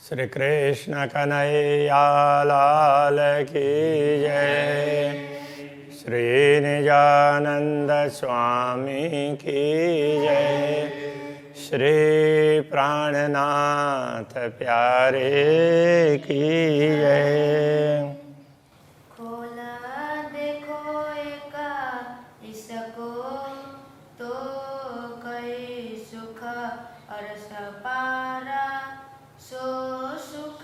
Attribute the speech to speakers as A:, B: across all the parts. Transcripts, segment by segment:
A: श्री कृष्ण कन्हैया लाल की जय। श्री निजानंद स्वामी की जय। श्री प्राणनाथ प्यारे की जय।
B: खोला देखो एका इसको तो कई सुख अरस पारा सो सुख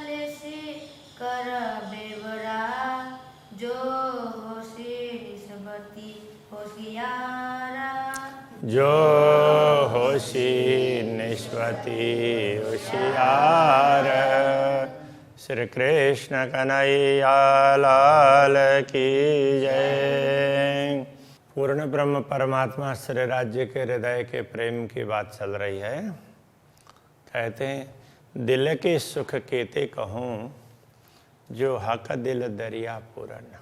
B: लेसी कर बेवरा जो होशी निस्बती होशियारा
A: जो होशी निस्बती होशियार। श्री कृष्ण कन्हैया लाल की जय। पूर्ण ब्रह्म परमात्मा श्री राज्य के हृदय के प्रेम की बात चल रही है। कहते हैं दिल के सुख केते कहूँ जो हक दिल दरिया पूर्ण।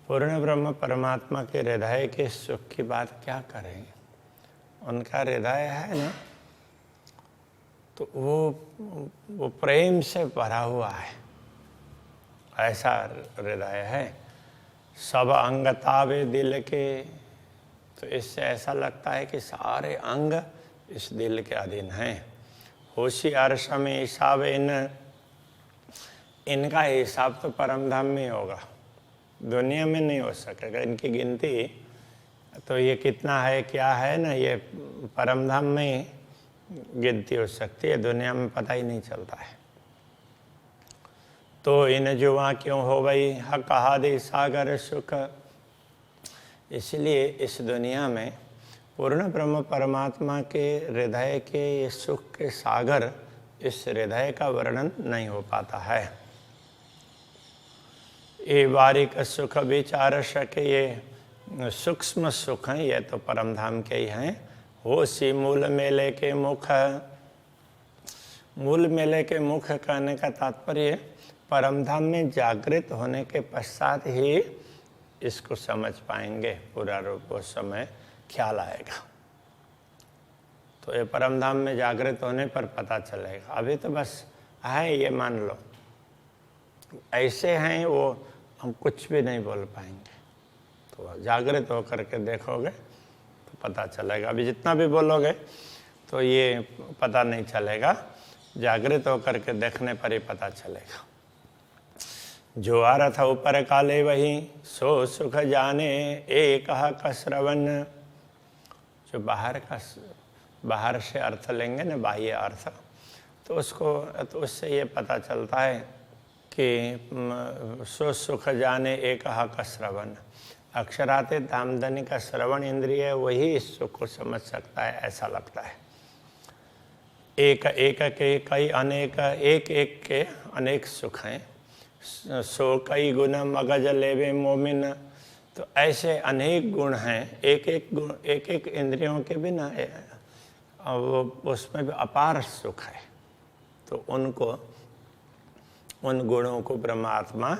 A: पूर्ण ब्रह्म परमात्मा के हृदय के सुख की बात क्या करें। उनका हृदय है ना, तो वो प्रेम से भरा हुआ है, ऐसा हृदय है। सब अंग तावे दिल के, तो इससे ऐसा लगता है कि सारे अंग इस दिल के अधीन हैं। होशियार समय हिसाब इनका हिसाब तो परम धाम में होगा, दुनिया में नहीं हो सकेगा। इनकी गिनती तो ये कितना है क्या है ना, ये परम धाम में गिनती हो सकती है, दुनिया में पता ही नहीं चलता है। तो इन जुआ क्यों हो गई कहा दे सागर सुख। इसलिए इस दुनिया में पूर्ण ब्रह्म परमात्मा के हृदय के ये सुख के सागर, इस हृदय का वर्णन नहीं हो पाता है। ये बारीक सुख विचार सके, ये सूक्ष्म सुख हैं, ये तो परम धाम के ही हैं। होशी मूल मेले के मुख। मूल मेले के मुख कहने का तात्पर्य परम धाम में जागृत होने के पश्चात ही इसको समझ पाएंगे, पूरा रूप उस समय ख्याल आएगा। तो ये परम धाम में जागृत होने पर पता चलेगा। अभी तो बस है, ये मान लो ऐसे हैं वो, हम कुछ भी नहीं बोल पाएंगे। तो जागृत होकर के देखोगे तो पता चलेगा। अभी जितना भी बोलोगे तो ये पता नहीं चलेगा, जागृत होकर के देखने पर ही पता चलेगा। जो आ रहा था ऊपर काले वही सो सुख जाने एक का श्रवण। जो बाहर से अर्थ लेंगे ना, बाह्य अर्थ, तो उससे ये पता चलता है कि सो सुख जाने एक का श्रवण। अक्षराते दामदनी का श्रवण इंद्रिय वही इस सुख को समझ सकता है, ऐसा लगता है। एक एक के कई अनेक, एक एक के अनेक सुख हैं। सो कई गुण मगज लेवे मोमिन। तो ऐसे अनेक गुण हैं, एक एक गुण, एक एक इंद्रियों के बिना वो उसमें भी अपार सुख है। तो उन गुणों को ब्रह्मात्मा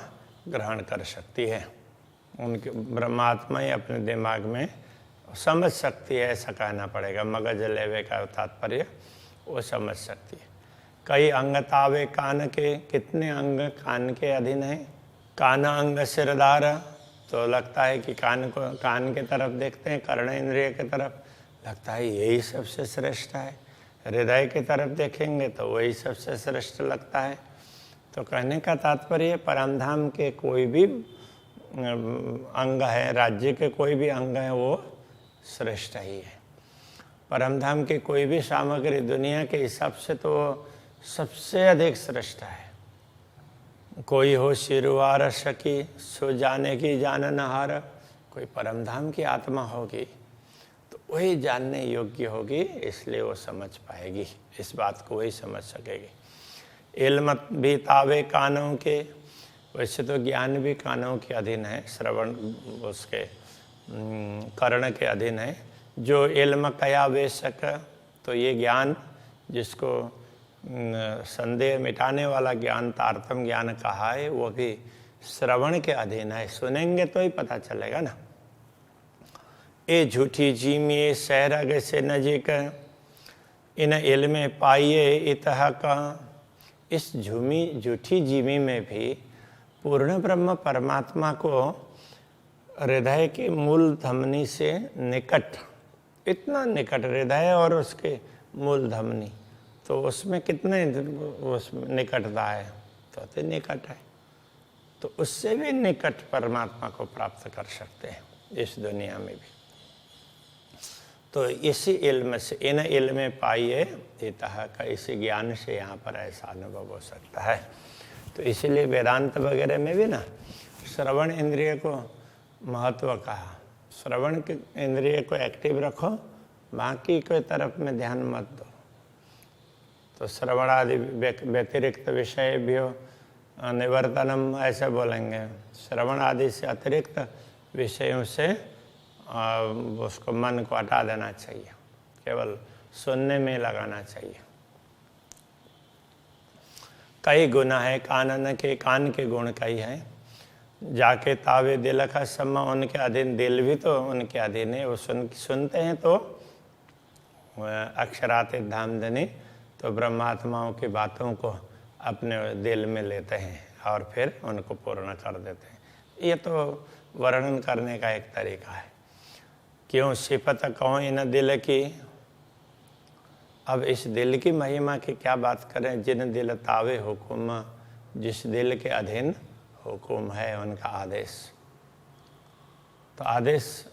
A: ग्रहण कर सकती है। उनके ब्रह्मात्मा ही अपने दिमाग में समझ सकती है, ऐसा कहना पड़ेगा। मगज लेवे का तात्पर्य वो समझ सकती है। कई अंग तावे कान के, कितने अंग कान के अधीन हैं। कान अंग सिरदार, तो लगता है कि कान के तरफ देखते हैं, कर्ण इंद्रिय के तरफ, लगता है यही सबसे श्रेष्ठ है। हृदय की तरफ देखेंगे तो वही सबसे श्रेष्ठ लगता है। तो कहने का तात्पर्य परमधाम के कोई भी अंग है, राज्य के कोई भी अंग है, वो श्रेष्ठ ही है। परमधाम की कोई भी सामग्री दुनिया के हिसाब से तो सबसे अधिक श्रेष्ठ है। कोई हो शिरुआर सकी सो जाने की जाननहार। कोई परमधाम की आत्मा होगी तो वही जानने योग्य होगी, इसलिए वो समझ पाएगी, इस बात को वही समझ सकेगी। इल्म भी तावे कानों के, वैसे तो ज्ञान भी कानों के अधीन है, श्रवण उसके कर्ण के अधीन है। जो इल्म कया वेशक, तो ये ज्ञान जिसको संदेह मिटाने वाला ज्ञान, तारतम ज्ञान कहा है, वो भी श्रवण के अधीन है। सुनेंगे तो ही पता चलेगा ना। ए झूठी जीमिए सहरग से नजीक, इन इल्म पाइए इतः का, इस झूठी जीवी में भी पूर्ण ब्रह्म परमात्मा को हृदय के मूल धमनी से निकट, इतना निकट हृदय और उसके मूल धमनी, तो उसमें कितने उसमें निकटता है, तो निकट है, तो उससे भी निकट परमात्मा को प्राप्त कर सकते हैं इस दुनिया में भी। तो इसी इल्म से, इन इल्म पाइए इतः का, इसी ज्ञान से यहाँ पर ऐसा अनुभव हो सकता है। तो इसीलिए वेदांत वगैरह में भी ना श्रवण इंद्रिय को महत्व कहा, श्रवण के इंद्रिय को एक्टिव रखो, बाकी कोई तरफ में ध्यान मत दो। तो श्रवण आदि व्यतिरिक्त विषय भी हो निवर्तनम ऐसे बोलेंगे, श्रवण आदि से अतिरिक्त विषयों से उसको मन को हटा देना चाहिए, केवल सुनने में लगाना चाहिए। कई गुण है कानन के, कान के गुण कई हैं। जाके तावे दिल का सम्मा, उनके अधीन, दिल भी तो उनके अधीन है। वो सुनते हैं तो अक्षराते धामधनी, तो ब्रह्मात्माओं की बातों को अपने दिल में लेते हैं और फिर उनको पूर्ण कर देते हैं। ये तो वर्णन करने का एक तरीका है। क्यों सिफत कहो इन दिल की, अब इस दिल की महिमा की क्या बात करें। जिन दिल तावे हुकुम, जिस दिल के अधीन हुकुम है उनका आदेश, तो आदेश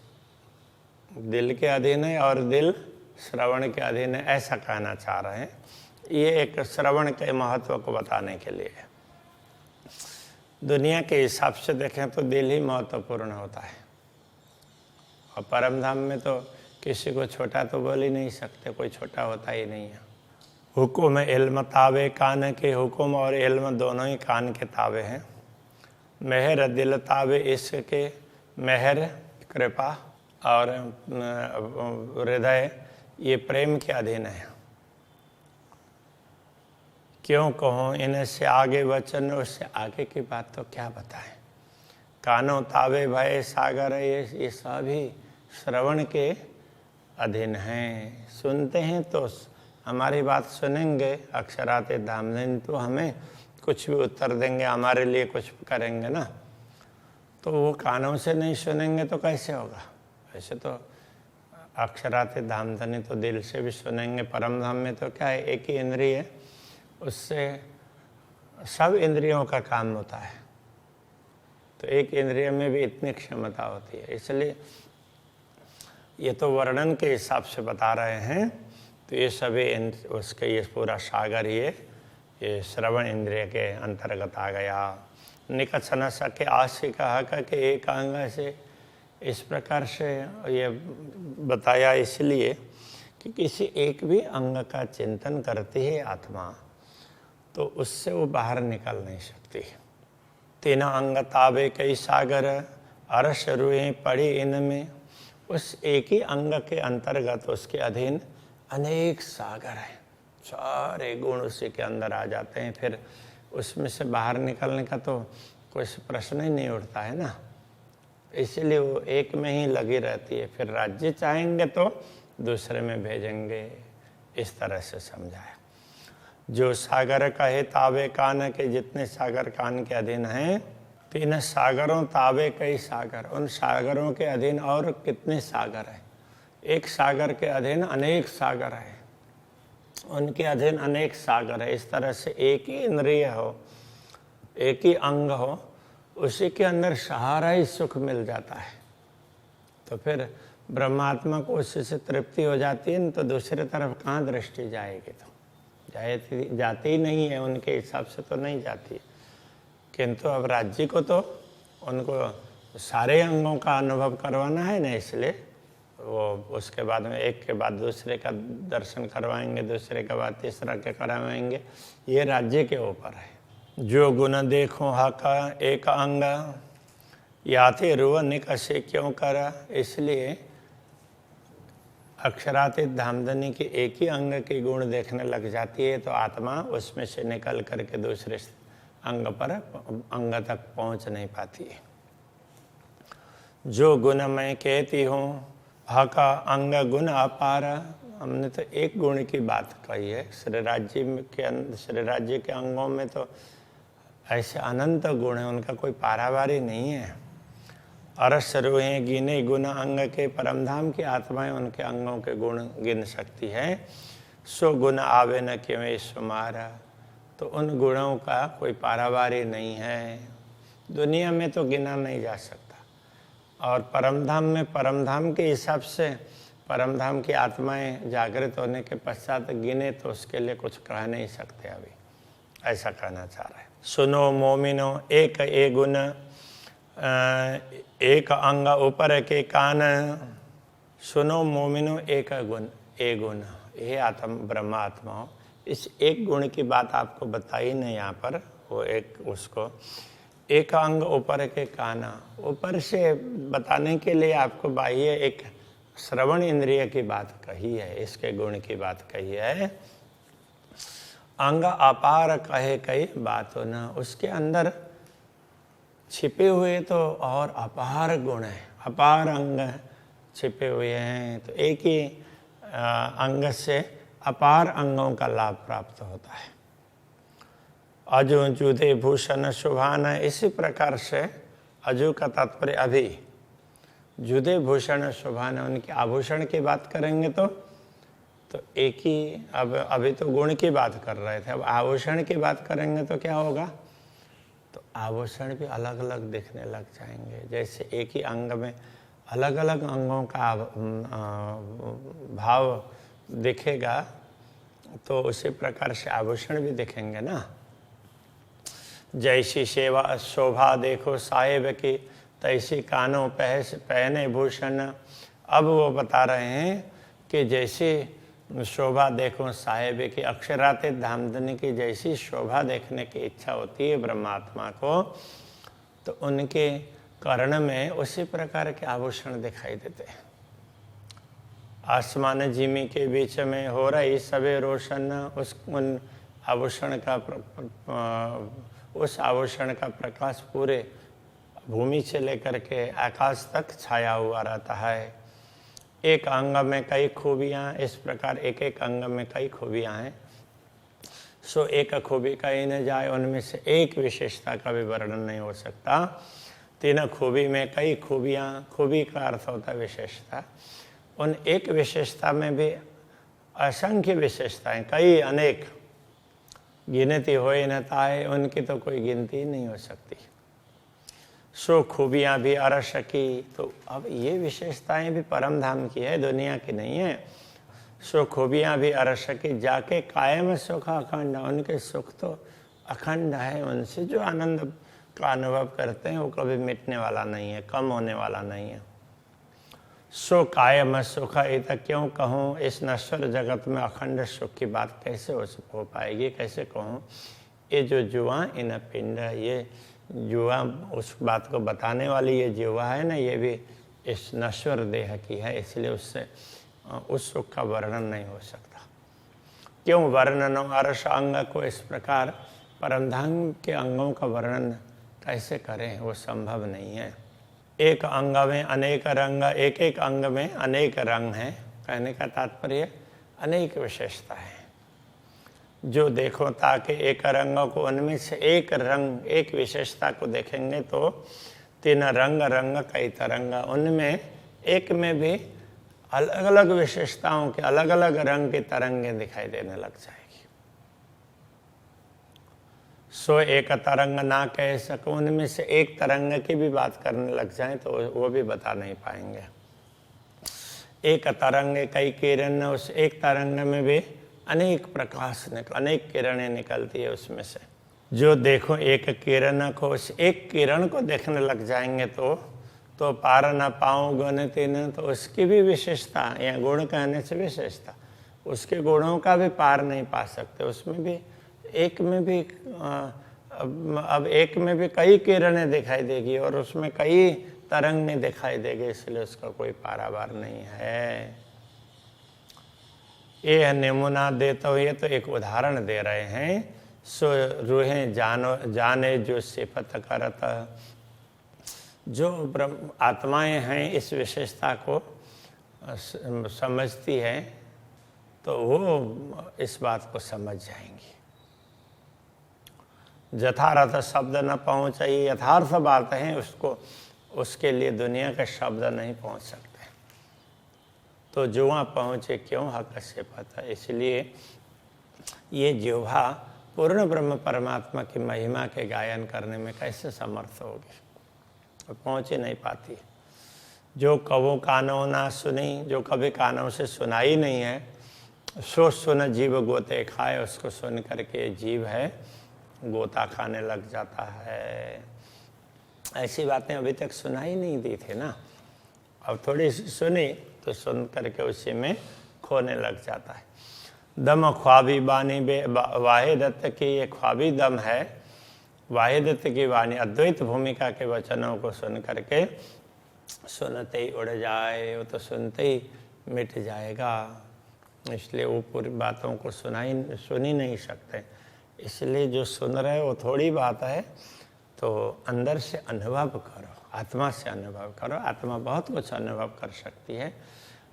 A: दिल के अधीन है और दिल श्रवण के अधीन है, ऐसा कहना चाह रहे हैं। ये एक श्रवण के महत्व को बताने के लिए है। दुनिया के हिसाब से देखें तो दिल ही महत्वपूर्ण होता है, और परम धाम में तो किसी को छोटा तो बोल ही नहीं सकते, कोई छोटा होता ही नहीं है। हुकुम इल्म तावे, कान के हुकुम और इल्म दोनों ही कान के तावे हैं। मेहर दिल तावे, इसके मेहर कृपा और हृदय ये प्रेम के अधीन है। क्यों कहो इनसे आगे वचन, उससे आगे की बात तो क्या बताएं। कानों तावे भय सागर, ये सभी श्रवण के अधीन हैं। सुनते हैं तो हमारी बात सुनेंगे, अक्षराते धामधनी, तो हमें कुछ भी उत्तर देंगे, हमारे लिए कुछ करेंगे ना। तो वो कानों से नहीं सुनेंगे तो कैसे होगा। वैसे तो अक्षराते धामधनी तो दिल से भी सुनेंगे। परम धाम में तो क्या है, एक ही इंद्रिय है, उससे सब इंद्रियों का काम होता है। तो एक इंद्रिय में भी इतनी क्षमता होती है। इसलिए ये तो वर्णन के हिसाब से बता रहे हैं। तो ये सभी उसके, ये पूरा सागर ये श्रवण इंद्रिय के अंतर्गत आ गया। निकट न सके आशी कहा कि एक अंग से, इस प्रकार से ये बताया इसलिए कि किसी एक भी अंग का चिंतन करती है आत्मा, तो उससे वो बाहर निकल नहीं सकती। तीन अंग ताबे कई सागर, अरस रुएं पड़ी इनमें। उस एक ही अंग के अंतर्गत, उसके अधीन अनेक सागर हैं, सारे गुण उसी के अंदर आ जाते हैं। फिर उसमें से बाहर निकलने का तो कोई प्रश्न ही नहीं उठता है ना। इसीलिए वो एक में ही लगी रहती है। फिर राज्य चाहेंगे तो दूसरे में भेजेंगे, इस तरह से समझाया। जो सागर कहे तावे कान के, जितने सागर कान के अधीन हैं। तीन सागरों तावे कई सागर, उन सागरों के अधीन और कितने सागर हैं। एक सागर के अधीन अनेक सागर है, उनके अधीन अनेक सागर है। इस तरह से एक ही इंद्रिय हो, एक ही अंग हो, उसी के अंदर सहारा ही सुख मिल जाता है। तो फिर ब्रह्मात्मा को उससे से तृप्ति हो जाती है, तो दूसरे तरफ कहाँ दृष्टि जाएगी। तो जाती ही नहीं है, उनके हिसाब से तो नहीं जाती। किंतु अब राज्य को तो उनको सारे अंगों का अनुभव करवाना है ना, इसलिए वो उसके बाद में एक के बाद दूसरे का दर्शन करवाएंगे, दूसरे के बाद तीसरा के करवाएंगे। ये राज्य के ऊपर है। जो गुण देखो हाका एक अंग, याते रुव निकसे क्यों करा। इसलिए अक्षरातीत धामधनी की एक ही अंग के गुण देखने लग जाती है, तो आत्मा उसमें से निकल करके दूसरे अंग तक पहुंच नहीं पाती है। जो गुण मैं कहती हूँ, हका अंग गुण अपार, हमने तो एक गुण की बात कही है। श्री राज्य के अंगों में तो ऐसे अनंत गुण हैं, उनका कोई पारावारी नहीं है। अरस रूहें गिने गुण अंग के, परमधाम की आत्माएं उनके अंगों के गुण गिन सकती है। सो गुण आवे न क्यों सुमारा, तो उन गुणों का कोई पारावारी नहीं है, दुनिया में तो गिना नहीं जा सकता। और परमधाम में परमधाम के हिसाब से परमधाम की आत्माएं जागृत होने के पश्चात गिने तो उसके लिए कुछ कह नहीं सकते अभी, ऐसा कहना चाह रहे हैं। सुनो मोमिनो एक ए गुण, एक अंग ऊपर के कान। सुनो मोमिनो एक गुण ए गुण, हे आत्म ब्रह्मात्मा, इस एक गुण की बात आपको बताई नहीं यहाँ पर। वो एक उसको एक अंग ऊपर के काना, ऊपर से बताने के लिए आपको बाह्य एक श्रवण इंद्रिय की बात कही है, इसके गुण की बात कही है। अंग अपार कहे कई बातों न, उसके अंदर छिपे हुए तो और अपार गुण है, अपार अंग छिपे हुए हैं। तो एक ही अंग से अपार अंगों का लाभ प्राप्त होता है। अजु जुदे भूषण शुभान, इसी प्रकार से अजु का तात्पर्य अभी, जुदे भूषण शुभान, उनके आभूषण की बात करेंगे तो एक ही, अब अभी तो गुण की बात कर रहे थे, अब आभूषण की बात करेंगे तो क्या होगा, तो आभूषण भी अलग अलग दिखने लग जाएंगे। जैसे एक ही अंग में अलग अलग अंगों का भाव दिखेगा, तो उसी प्रकार से आभूषण भी दिखेंगे ना। जैसी सेवा शोभा देखो साहेब की, तैसी कानों पहने भूषण। अब वो बता रहे हैं कि जैसी शोभा देखो साहेब की, अक्षरातीत धामधनी की जैसी शोभा देखने की इच्छा होती है ब्रह्मात्मा को, तो उनके कर्ण में उसी प्रकार के आभूषण दिखाई देते हैं। आसमान जिमी के बीच में हो रही सबे रोशन, उन आभूषण का उस आभूषण का प्रकाश पूरे भूमि से लेकर के आकाश तक छाया हुआ रहता है। एक अंग में कई खूबियाँ, इस प्रकार एक एक अंग में कई खूबियाँ हैं। सो एक खूबी कही न जाए, उनमें से एक विशेषता का भी वर्णन नहीं हो सकता। तीन खूबी में कई खूबियाँ, खूबी का अर्थ होता है विशेषता। उन एक विशेषता में भी असंख्य विशेषताएं, कई अनेक, गिनती हो न ताए, उनकी तो कोई गिनती नहीं हो सकती। सो खूबियाँ भी अरस की, तो अब ये विशेषताएं भी परम धाम की है, दुनिया की नहीं है। सो खूबियाँ भी अरस की, जाके कायम सुख अखंड, उनके सुख तो अखंड है, उनसे जो आनंद का अनुभव करते हैं वो कभी मिटने वाला नहीं है, कम होने वाला नहीं है। सो कायम सुख, इत क्यों कहूँ, इस नश्वर जगत में अखंड सुख की बात कैसे हो पाएगी, कैसे कहूँ। ये जो जुआ इन पिंड, ये जुआ उस बात को बताने वाली ये जुआ है ना, ये भी इस नश्वर देह की है, इसलिए उससे उस सुख का वर्णन नहीं हो सकता। क्यों वर्णन अरस अंग को इस प्रकार परमधाम के अंगों का वर्णन कैसे करें, वो संभव नहीं है। एक अंग में अनेक रंग, एक एक अंग में अनेक रंग हैं, कहने का तात्पर्य अनेक विशेषता है। जो देखो ताकि एक रंग को, उनमें से एक रंग, एक विशेषता को देखेंगे तो तीन रंग रंग कई तरंग, उनमें एक में भी अलग अलग विशेषताओं के अलग अलग रंग की तरंगें दिखाई देने लग जाएगी। सो एक तरंग ना कह सको, उनमें से एक तरंग की भी बात करने लग जाएं तो वो भी बता नहीं पाएंगे। एक तरंग कई किरण, उस एक तरंग में भी अनेक प्रकाश अनेक किरणें निकलती है उसमें से। जो देखो एक किरण को, उस एक किरण को देखने लग जाएंगे तो पार न पाऊँ गुण तीन, तो उसकी भी विशेषता, या गुण कहने से विशेषता, उसके गुणों का भी पार नहीं पा सकते। उसमें भी एक में भी अब एक में भी कई किरणें दिखाई देगी और उसमें कई तरंगें दिखाई देगी, इसलिए उसका कोई पारावार नहीं है। ये नमूना देता हूँ, ये तो एक उदाहरण दे रहे हैं। सो रूहें जाने जो सिफत करत, जो आत्माएं हैं इस विशेषता को समझती है, तो वो इस बात को समझ जाएंगी। यथार्थ शब्द न पहुँचे, यथार्थ बात है, उसको उसके लिए दुनिया के शब्द नहीं पहुँच सकते। तो जुआ पहुँचे क्यों हक से पता। इसलिए ये जिह्वा पूर्ण ब्रह्म परमात्मा की महिमा के गायन करने में कैसे समर्थ होगी, और पहुँच ही नहीं पाती। जो कबो कानों ना सुनी, जो कभी कानों से सुना ही नहीं है, सो सुन जीव गोते खाए, उसको सुन करके जीव है गोता खाने लग जाता है। ऐसी बातें अभी तक सुनाई नहीं दी थी ना, अब थोड़ी सुनी तो सुन करके उसी में खोने लग जाता है। दम ख्वाबी बानी बे वाहे दत्त की ये ख्वाबी दम है, वाहे दत्त की वाणी अद्वैत भूमिका के वचनों को सुन करके सुनते ही उड़ जाए, वो तो सुनते ही मिट जाएगा। इसलिए वो पूरी बातों को सुन ही नहीं सकते। इसलिए जो सुन रहे वो थोड़ी बात है, तो अंदर से अनुभव करो, आत्मा से अनुभव करो। आत्मा बहुत कुछ अनुभव कर सकती है,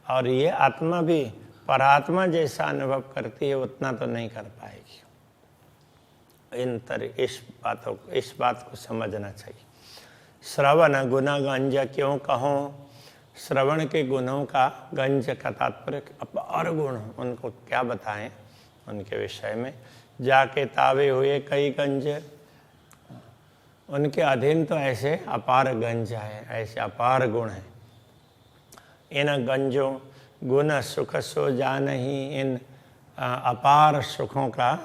A: और ये आत्मा भी परात्मा जैसा अनुभव करती है उतना तो नहीं कर पाएगी। इस बात को समझना चाहिए। श्रवण गुण गंज क्यों कहो, श्रवण के गुणों का गंज का तात्पर्य अपार गुण, उनको क्या बताएं उनके विषय में। जाके तावे हुए कई गंज, उनके अधीन तो ऐसे अपार गंज है, ऐसे अपार गुण हैं। इन गंजों गुण सुख सो जानही, इन अपार सुखों का,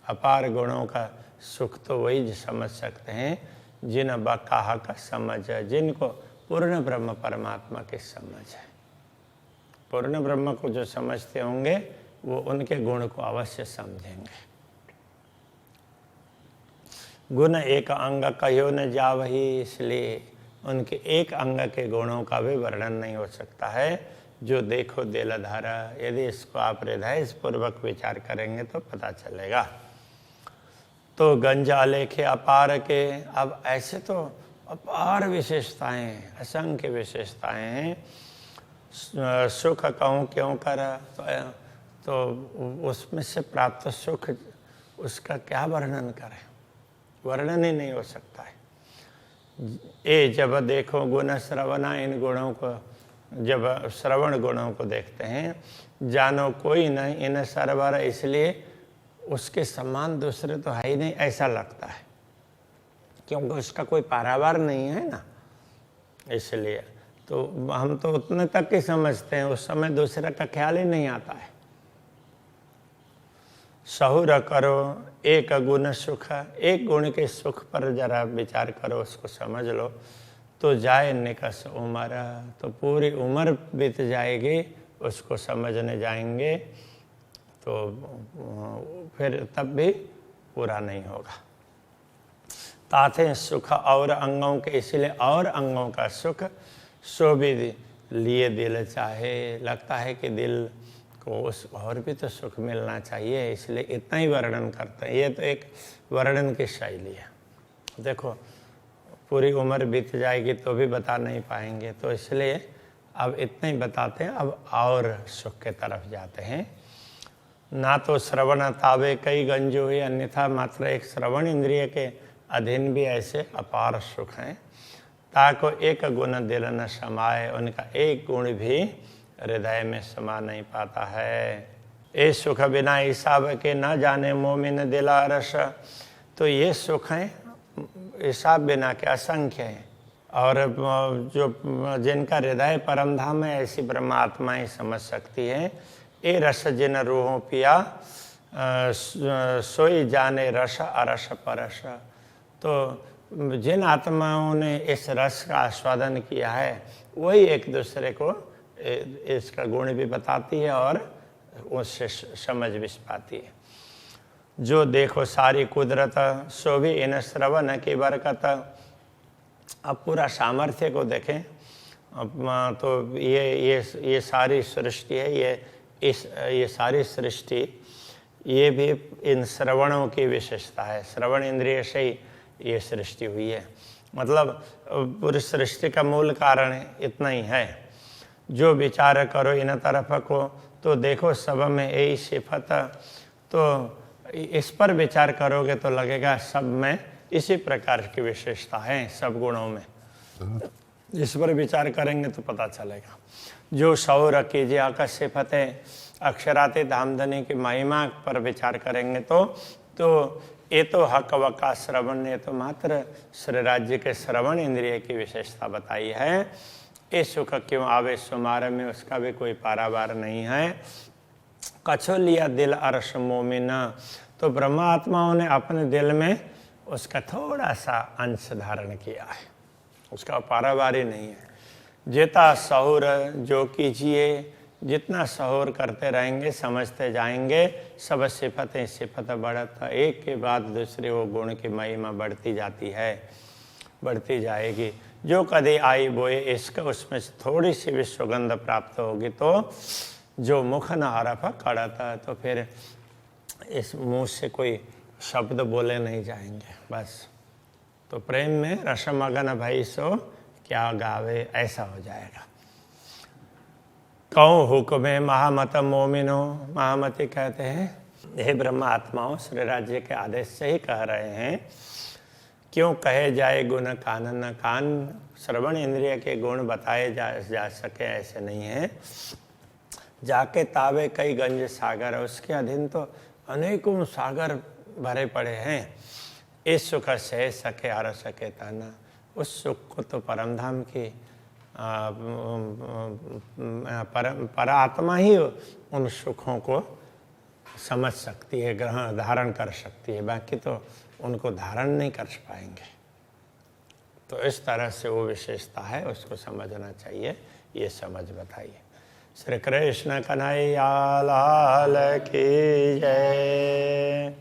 A: अपार गुणों का सुख तो वही समझ सकते हैं जिन बकाह का समझ है, जिनको पूर्ण ब्रह्म परमात्मा की समझ है। पूर्ण ब्रह्म को जो समझते होंगे वो उनके गुण को अवश्य समझेंगे। गुण एक अंग कहो न जावही, इसलिए उनके एक अंग के गुणों का भी वर्णन नहीं हो सकता है। जो देखो दिलधारा, यदि इसको आप हृदय पूर्वक विचार करेंगे तो पता चलेगा। तो गंज आलेखे अपार के, अब ऐसे तो अपार विशेषताएं, असंख्य विशेषताएं हैं। सुख कहूँ क्यों करा, तो उसमें से प्राप्त सुख, उसका क्या वर्णन करें, वर्णन ही नहीं हो सकता है। जब देखो गुण श्रवणा, इन गुणों को जब श्रवण गुणों को देखते हैं, जानो कोई नहीं इन सरवर, इसलिए उसके समान दूसरे तो है ही नहीं ऐसा लगता है, क्योंकि उसका कोई पारावार नहीं है ना। इसलिए तो हम तो उतने तक ही समझते हैं, उस समय दूसरे का ख्याल ही नहीं आता है। सहुर करो एक गुण सुख, एक गुण के सुख पर जरा विचार करो, उसको समझ लो, तो जाए निकस उम्र, तो पूरी उम्र बीत जाएगी उसको समझने जाएंगे, तो फिर तब भी पूरा नहीं होगा। ताथे सुख और अंगों के, इसलिए और अंगों का सुख सो भी लिए दिल चाहे, लगता है कि दिल को उस और भी तो सुख मिलना चाहिए, इसलिए इतना ही वर्णन करते हैं। ये तो एक वर्णन की शैली है। देखो पूरी उम्र बीत जाएगी तो भी बता नहीं पाएंगे, तो इसलिए अब इतना ही बताते हैं। अब और सुख के तरफ जाते हैं। ना तो श्रवण तावे कई गंज हुई, अन्यथा मात्र एक श्रवण इंद्रिय के अधीन भी ऐसे अपार सुख हैं। ताको एक गुण दिल न समाए, उनका एक गुण भी हृदय में समा नहीं पाता है। ये सुख बिना हिसाब के न जाने मोमिन दिला रस, तो ये सुख हैं हिसाब बिना के असंख्य हैं, और जो जिनका हृदय परम धाम है ऐसी ब्रह्मात्माएं समझ सकती हैं। ये रस जिन रूहों पिया सोई जाने रस अरस परस, तो जिन आत्माओं ने इस रस का आस्वादन किया है वही एक दूसरे को इसका गुण भी बताती है और उससे समझ भी पाती है। जो देखो सारी कुदरत सो भी इन श्रवण की बरकत, अब पूरा सामर्थ्य को देखें तो ये सारी सृष्टि है, ये सारी सृष्टि ये भी इन श्रवणों की विशेषता है। श्रवण इंद्रिय से ही ये सृष्टि हुई है, मतलब पूरी सृष्टि का मूल कारण इतना ही है। जो विचार करो इन तरफ को तो देखो सब में यही सिफत, तो इस पर विचार करोगे तो लगेगा सब में इसी प्रकार की विशेषता है, सब गुणों में। इस पर विचार करेंगे तो पता चलेगा। जो सौर कीजिए आका सिफत है, अक्षरातीत आमदनी की महिमा पर विचार करेंगे तो ये तो हक वका श्रवण, ये तो मात्र श्री राज्य के श्रवण इंद्रिय की विशेषता बताई है। ये सुख क्यों आवे सुमार में, उसका भी कोई पारावार नहीं है। कछो लिया दिल अरस मोमिन, तो ब्रह्मात्माओं ने अपने दिल में उसका थोड़ा सा अंश धारण किया है, उसका पारावार ही नहीं है। जेता सहूर जो कीजिए, जितना सहूर करते रहेंगे समझते जाएंगे, सब सिफतें सिफत बढ़ता, एक के बाद दूसरे वो गुण की महिमा बढ़ती जाती है, बढ़ती जाएगी। जो कभी आई बोए इश्क, उसमें से थोड़ी सी भी सुगंध प्राप्त होगी तो जो मुख न हरफ कड़ता, तो फिर इस मुंह से कोई शब्द बोले नहीं जाएंगे बस। तो प्रेम में रसमगन भई सो क्या गावे, ऐसा हो जाएगा। कहूँ हुक्म महामत मोमिनो, महामती कहते हैं हे ब्रह्म आत्माओं, श्री राज्य के आदेश से ही कह रहे हैं। क्यों कहे जाए गुण कानन, कान श्रवण इंद्रिय के गुण बताए जा सके ऐसे नहीं है। जाके तावे कई गंज सागर, उसके अधीन तो अनेकों सागर भरे पड़े हैं। इस सुख सह सके हर सके ताना, उस सुख को तो परम धाम की परात्मा ही उन सुखों को समझ सकती है, ग्रहण धारण कर सकती है, बाकी तो उनको धारण नहीं कर पाएंगे। तो इस तरह से वो विशेषता है, उसको समझना चाहिए। ये समझ बताइए। श्री कृष्ण कन्हैया लाल की जय।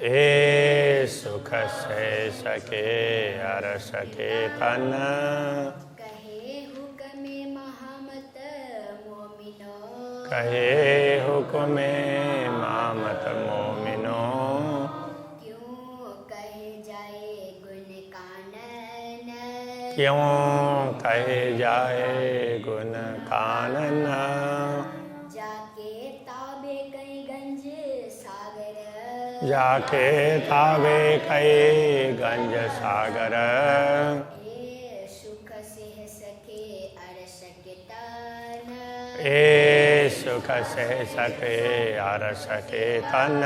A: ए सुख से सके हर सके तन,
B: कहे हुक्मे महामत मोमिनो,
A: कहे हुक्मे महामत मोमिनो।
B: क्यों कहे जाए गुण कानन,
A: क्यों कहे जाए गुण कानन।
B: जाके ताबे कई गंज सागर,
A: जाके तावे कई गंज सागर।
B: ए सुख से सके अर सके तन,
A: ए सुख से सके हर सके तन।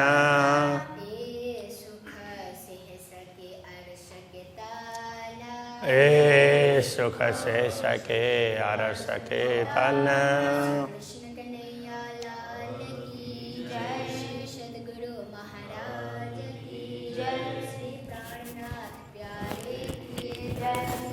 B: ए सुख से सके अर सके तन,
A: ए सुख से सके हर सके तन।
B: कृष्ण कन्हैया लाल की जय, सद्गुरु महाराज की जय, श्री प्राणनाथ प्यारे की जय।